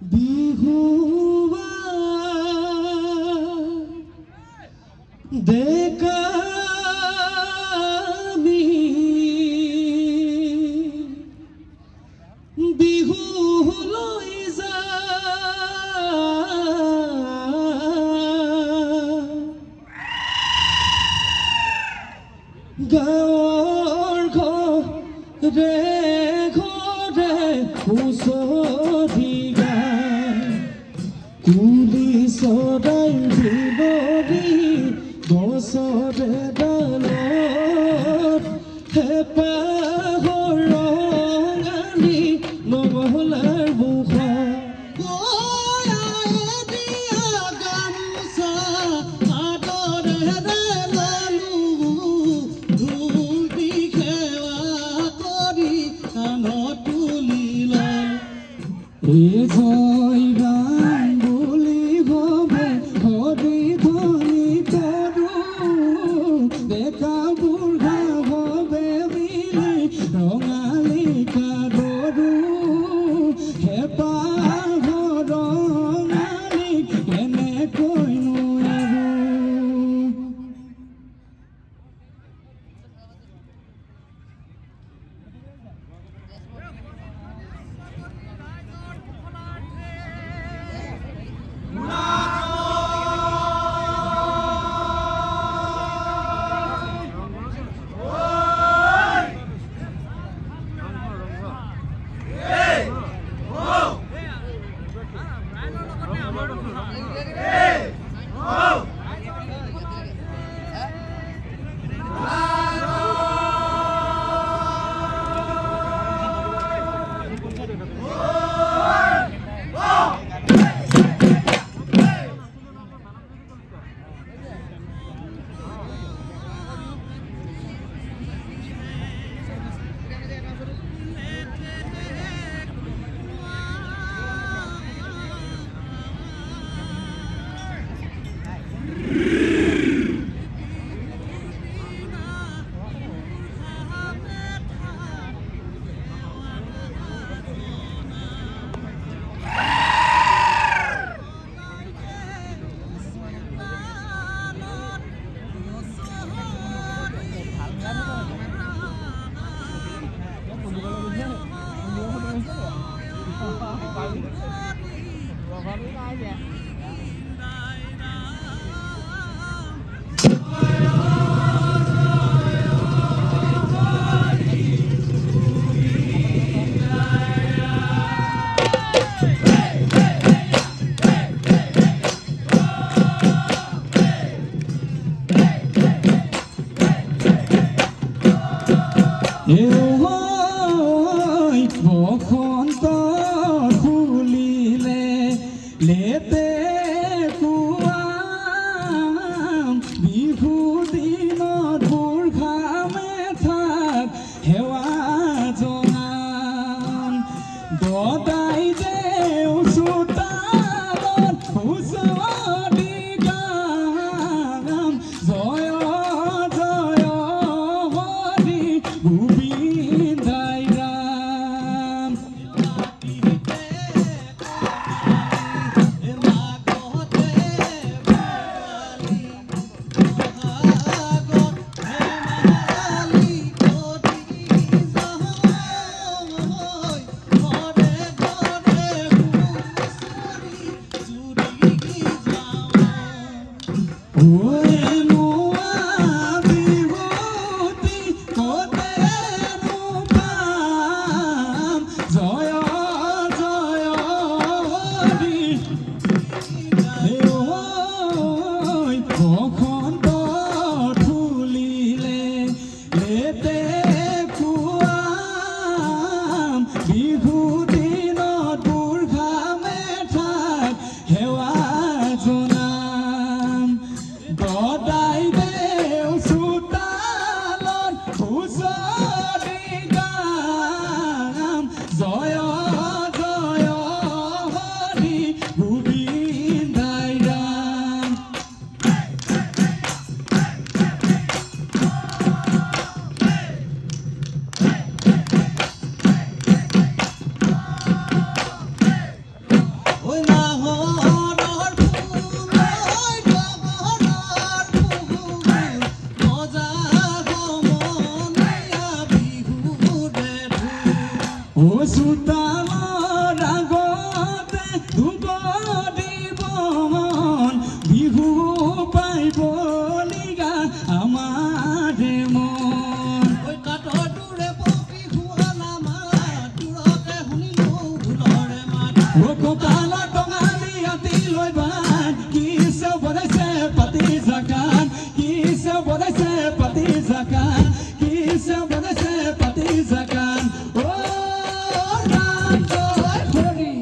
বিহুৱা ডেকা বিহু লৈ যা গাঁৱৰ ঘৰে ঘৰে হুঁচৰি গায় কুলি চৰাই বিলৰি গছৰে ডালত হেঁপাহৰ ৰঙালী মহলাৰ মুখত জয় গান বুলি ভাবে হৰি ধ্বনি কৰো ডেকা বুঢ়া ভাবে মিলি ৰঙালী কাদৰো হেঁপাহৰ ৰঙালী কেনেকৈনো এৰো বসন্ত ফুলিলে লেতে কুৱাম বিহু দিনত ভোৰ ঘামে থাক সেৱা জনাম দদাই দেও চোতালত হুঁচৰি গাম জয় জয় হৰি গোবিন্দ ও চোতালৰ আগতে ধুব দিব মন বিহু পাইব লিগা আমাৰ মন ঐ কাটৰ দূৰে পপি শুৱালা মাত দূৰতে শুনিলো ঢোলৰে মাত ও কঁকালত টঙালি আতি লৈ বান কিছে বনাইছে পাতি জাকান কিছে বনাইছে পাতি জাকান কিছে বনাইছে পাতি জাকান ও ৰাম জয় হৰি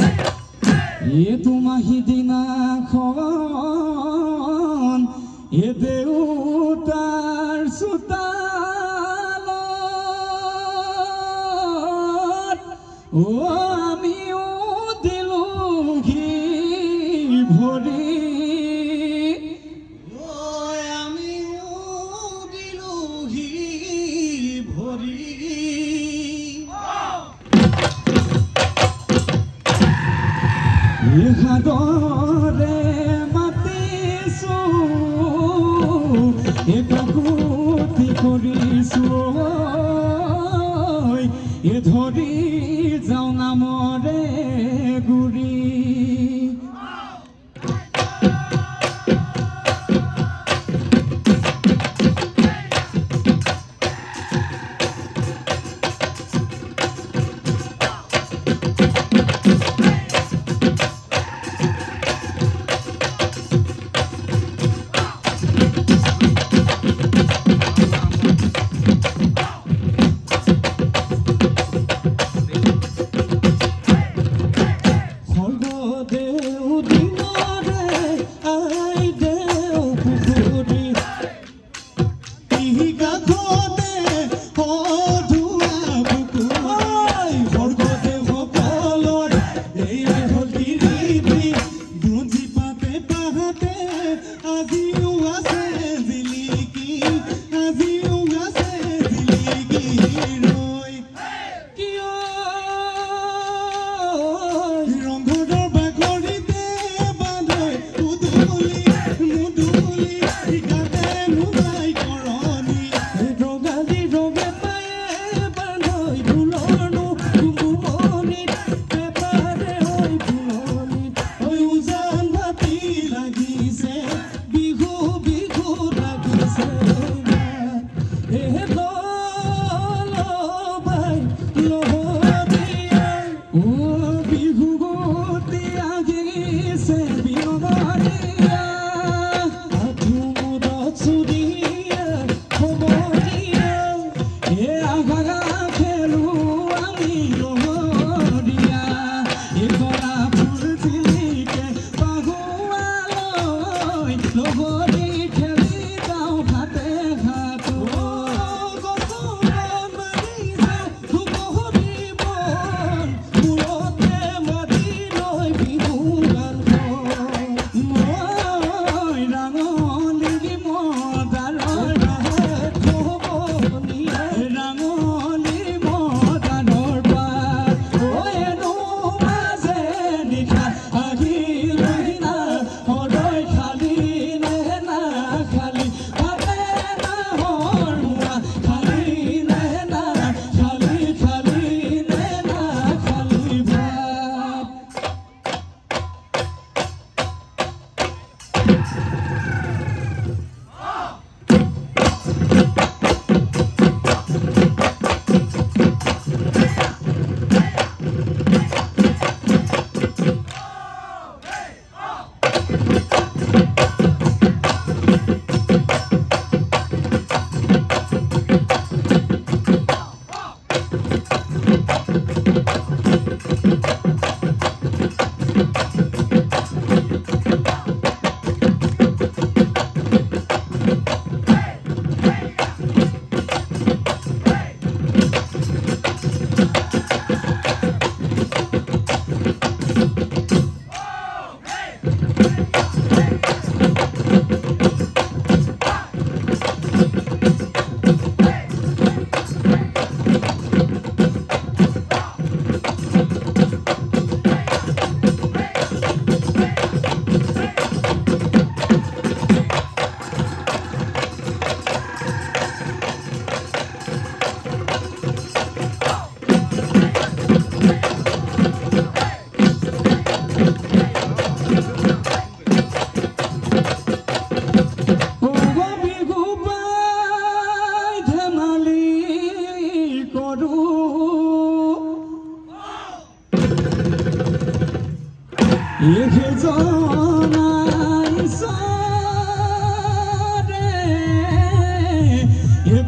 এ তোমাহি দিনাখন এ দেউতাৰ চোতালত ও আমিও দিলোহি ভৰি ঐ আমিও দিলোহি ভৰি সাদৰে মাতিছো কাকুতি কৰিছো এ ধৰি যাওঁ নামৰে গুৰি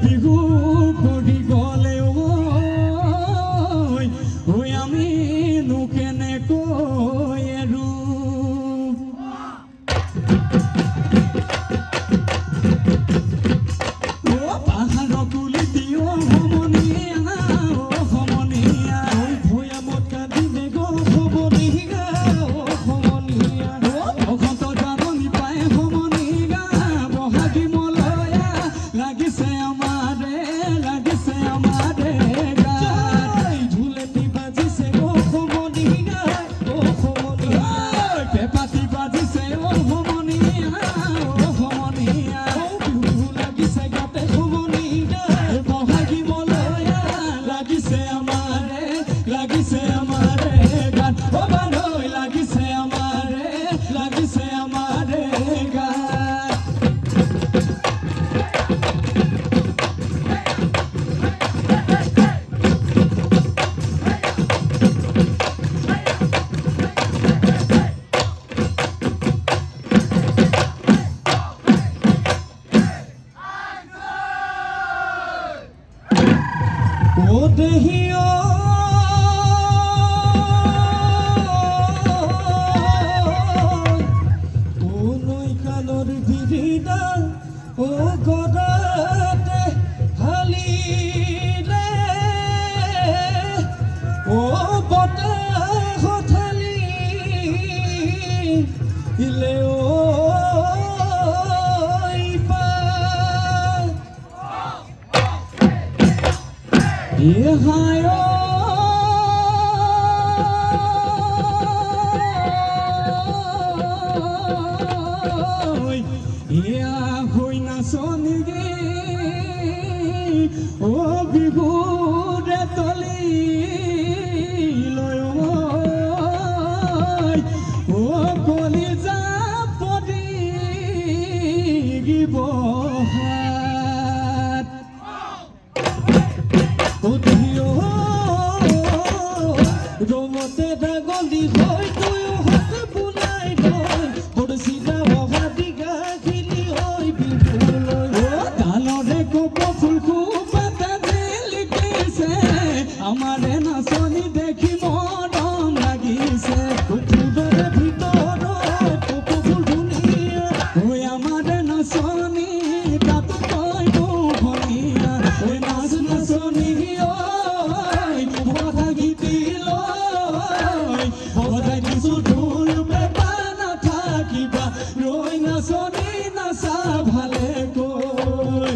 বিহু কৰি গ'লে ঐ আমি নো কেনেকৈ এৰো পাহাৰৰ কুলি দিও সমনীয়া সমনীয়া ভৈয়ামত কান্দিলে গো সমনীয়া সমনীয়া অসন্ত জাননী পাই সমনীয়া বহাগী মলয়া লাগিছে আমাৰে ঢোলেটি বাজিছে গো সমনীয়া পেঁপাটি বাজিছে অ সমনীয়া বিহু লাগিছে গাতে সমনীয়া বহাগী মলয়া লাগিছে আমাৰে গান অ বান্ধৈ লাগিছে আমাৰে গান ও দেহিও ও নৈ কালৰ বিৰিডাল ও গদাতে হালিলে ও বতাহ ঠালিলে ঐ পাল হায় ইয়া হৈ নাচনি গে ও বিহুৰে তলি লৈ ও কলিজা পদি গিব ৰঙতে দাগলি হৈ তয়ো হাত বুলাই থৈ বৰচিলা বহা দিগা খিলি হৈ বিহুলৈ তালৰে কপ ফুল পাতা জিলিকিছে আমাৰে নাচনি দেখি মৰম লাগিছে ফুলৰে ভিতৰত কপ ফুল ধুনীয়া ঐ আমাৰে নাচনি তাতো তই ধুনীয়া ঐ নাচ নাচনি নাচা ভালে কৈ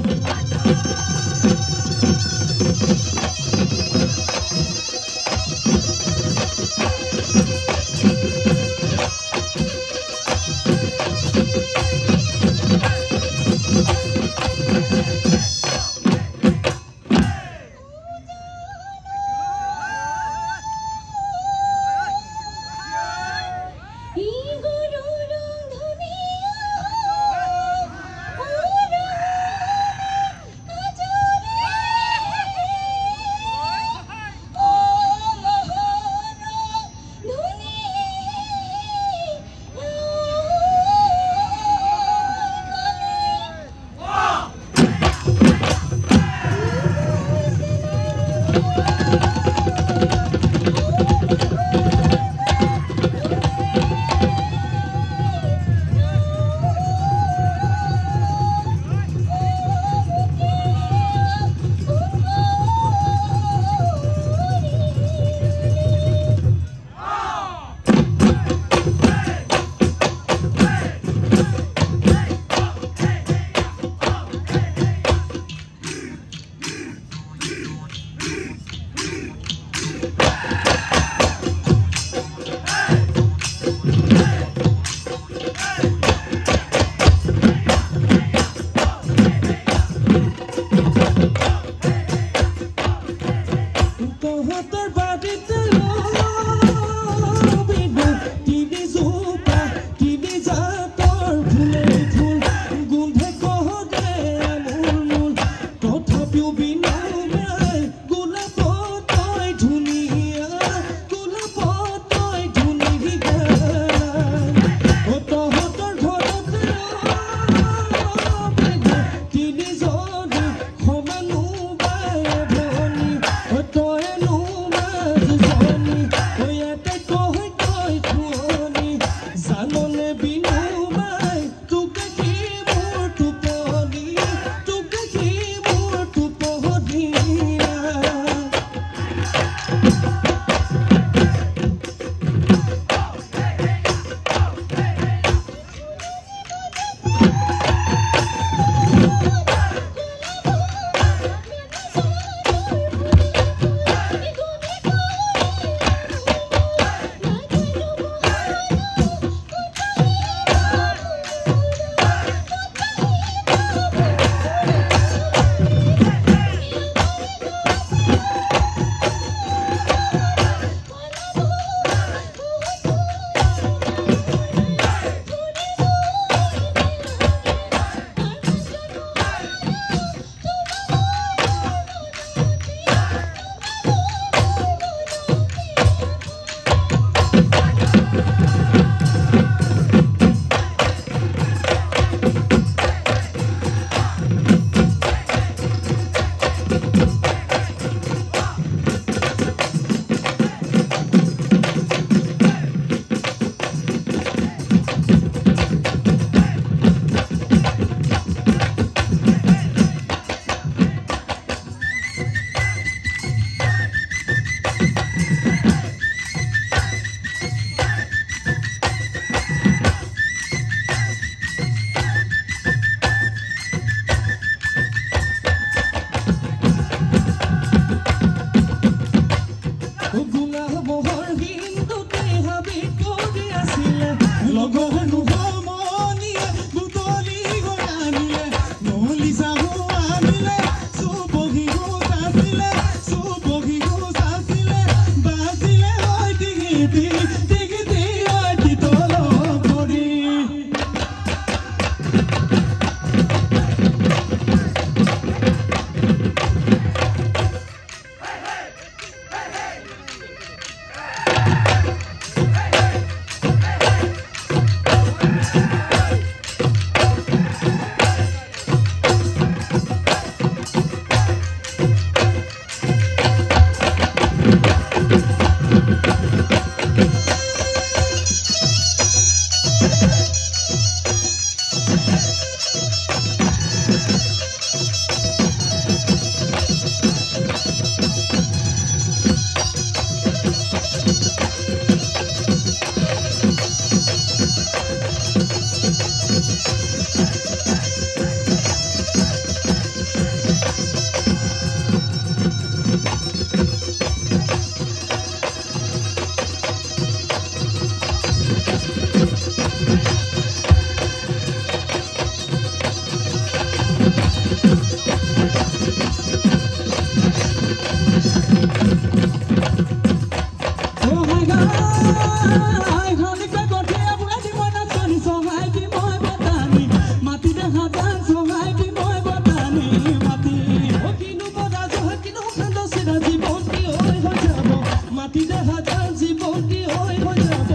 মাটি দেখা যার জীবনটি ওই যাব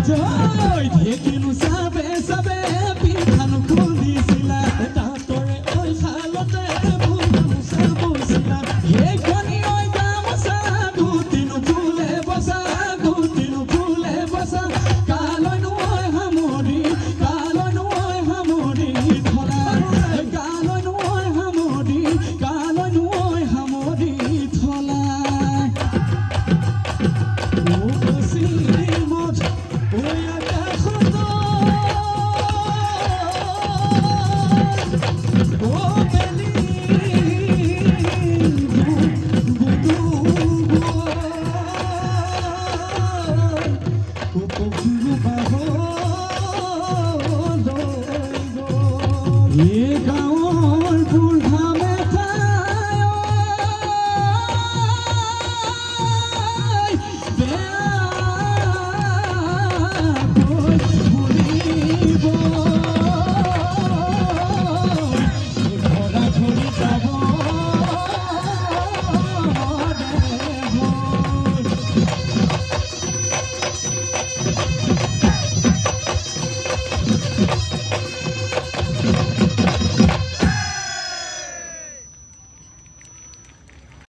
জয় দেখিনো চাবে চাবে পিঠানো খুন্দিছিলা তাতৰে ওই খালতে ফুল গামোচা বৈছিলা এইখনি ওই গামোচা গুটিনো ফুলে বসা কালৈনো ওই সামৰি কালৈনো ওই সামৰি থলা কালৈনো ওই সামৰি থলা